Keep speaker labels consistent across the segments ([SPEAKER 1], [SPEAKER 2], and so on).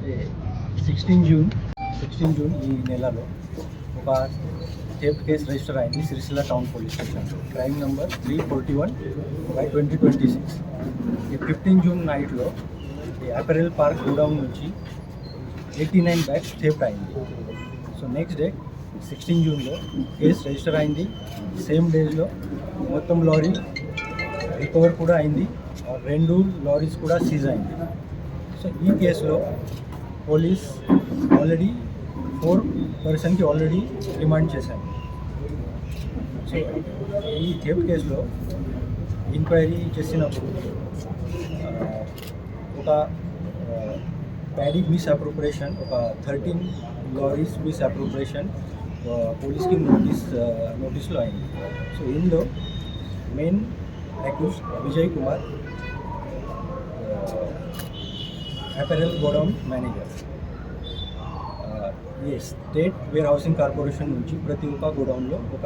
[SPEAKER 1] 16 June ఈ నెలలో ఒక థెఫ్ట్ కేసు రిజిస్టర్ అయింది సిరిసిల్ల టౌన్ పోలీస్ స్టేషన్లో. Crime number 341/2026. ఈ 15 జూన్ నైట్లో ఈ అపెరల్ పార్క్ గోడౌన్ నుంచి 89 బ్యాగ్స్ థెఫ్ట్ అయింది. సో నెక్స్ట్ డే 16 జూన్లో కేసు రిజిస్టర్ అయింది. సేమ్ డేస్లో మొత్తం లారీ రికవర్ కూడా అయింది. 2 లారీస్ కూడా సీజ్ అయింది. సో ఈ కేసులో పోలీస్ ఆల్రెడీ 4 పర్సన్కి ఆల్రెడీ రిమాండ్ చేశాను. సో ఈ థెఫ్ట్ కేసులో ఎంక్వైరీ చేసినప్పుడు ఒక ప్యాడీ మిస్ అప్రోప్రియేషన్, ఒక 13 లారీస్ మిస్ అప్రోప్రియేషన్ పోలీస్కి నోటీస్లో అయింది. సో ఇందులో main accused Vijay Kumar, apparel godown manager. ఈ స్టేట్ వేర్ హౌసింగ్ కార్పొరేషన్ నుంచి ప్రతి ఒక్క గోడౌన్లో ఒక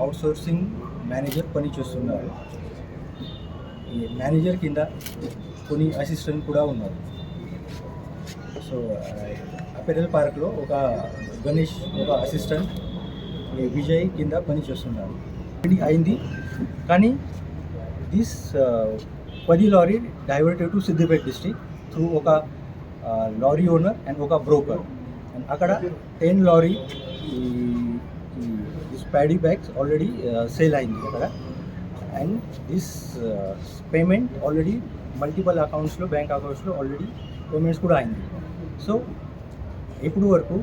[SPEAKER 1] అవుట్సోర్సింగ్ మేనేజర్ పనిచేస్తున్నారు. ఈ మేనేజర్ కింద కొన్ని అసిస్టెంట్ కూడా ఉన్నారు. సో అపెరల్ పార్క్లో ఒక గణేష్, ఒక అసిస్టెంట్ విజయ్ కింద పనిచేస్తున్నారు. ఇది అయింది. కానీ this 10 lorry diverted to Siddipet district through ఒక లారీ ఓనర్ అండ్ ఒక బ్రోకర్. అండ్ అక్కడ 10 lorry paddy bags already sale అయింది అక్కడ. And this payment already multiple అకౌంట్స్లో, బ్యాంక్ అకౌంట్స్లో ఆల్రెడీ పేమెంట్స్ కూడా అయింది. సో ఇప్పుడు వరకు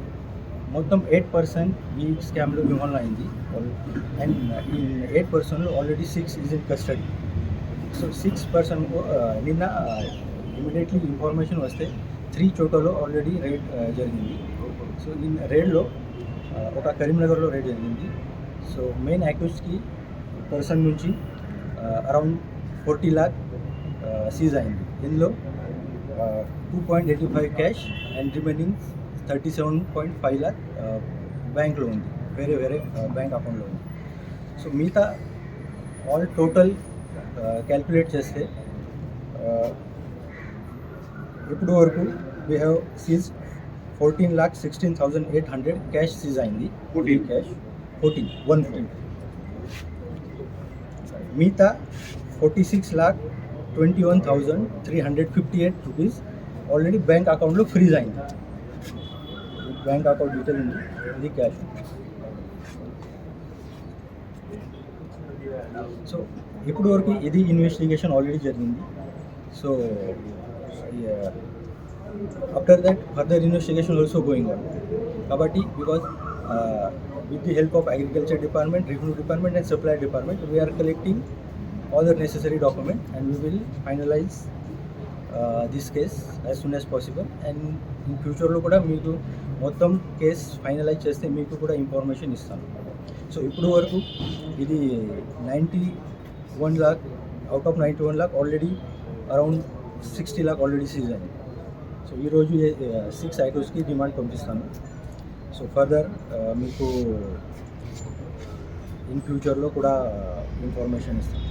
[SPEAKER 1] మొత్తం 8% ఈ స్కామ్లో ఇన్వాల్వ్ అయింది. అండ్ ఈ 8%లో already 6 is in custody. So 6% నిన్న ఇమీడియట్లీ ఇన్ఫర్మేషన్ వస్తే 3 చోట్లలో ఆల్రెడీ రైడ్ జరిగింది. సో ఈ రైడ్లో ఒక కరీంనగర్లో రైడ్ జరిగింది. సో మెయిన్ అక్యూజ్కి పర్సన్ నుంచి అరౌండ్ 40 lakh సీజ్ అయింది. ఇందులో 2.85 క్యాష్ అండ్ రిమైనింగ్ 37.5 lakh బ్యాంక్లో ఉంది, వేరే వేరే బ్యాంక్ అకౌంట్లో ఉంది. సో మిగతా ఆల్ టోటల్ క్యాల్కులేట్ చేస్తే ఇప్పుడు వరకు we have seize 14,16,800 cash seize అయింది. 14 క్యాష్ 14 మిగతా 46,21,358 రూపీస్ ఆల్రెడీ బ్యాంక్ అకౌంట్లో ఫ్రీజ్ అయింది. బ్యాంక్ అకౌంట్ డీటెయిల్ ఉంది, ఇది క్యాష్. సో ఇప్పుడు వరకు ఇది ఇన్వెస్టిగేషన్ ఆల్రెడీ జరిగింది. So after that further investigation also going on. కాబట్టి because with the help of Agriculture Department, Revenue Department and Supply Department, we are collecting all the necessary documents and we will finalize this case as soon as possible. And in future లో కూడా మీకు మొత్తం case finalise చేస్తే మీకు కూడా information ఇస్తాను. So ఇప్పుడు వరకు ఇది 91 lakh out of 91 lakh already around 60 lakh already seize అయింది. సో ఈరోజు 6 ఐటమ్స్కి డిమాండ్ పంపిస్తాను. సో ఫర్దర్ మీకు ఇన్ ఫ్యూచర్లో కూడా ఇన్ఫర్మేషన్ ఇస్తాను.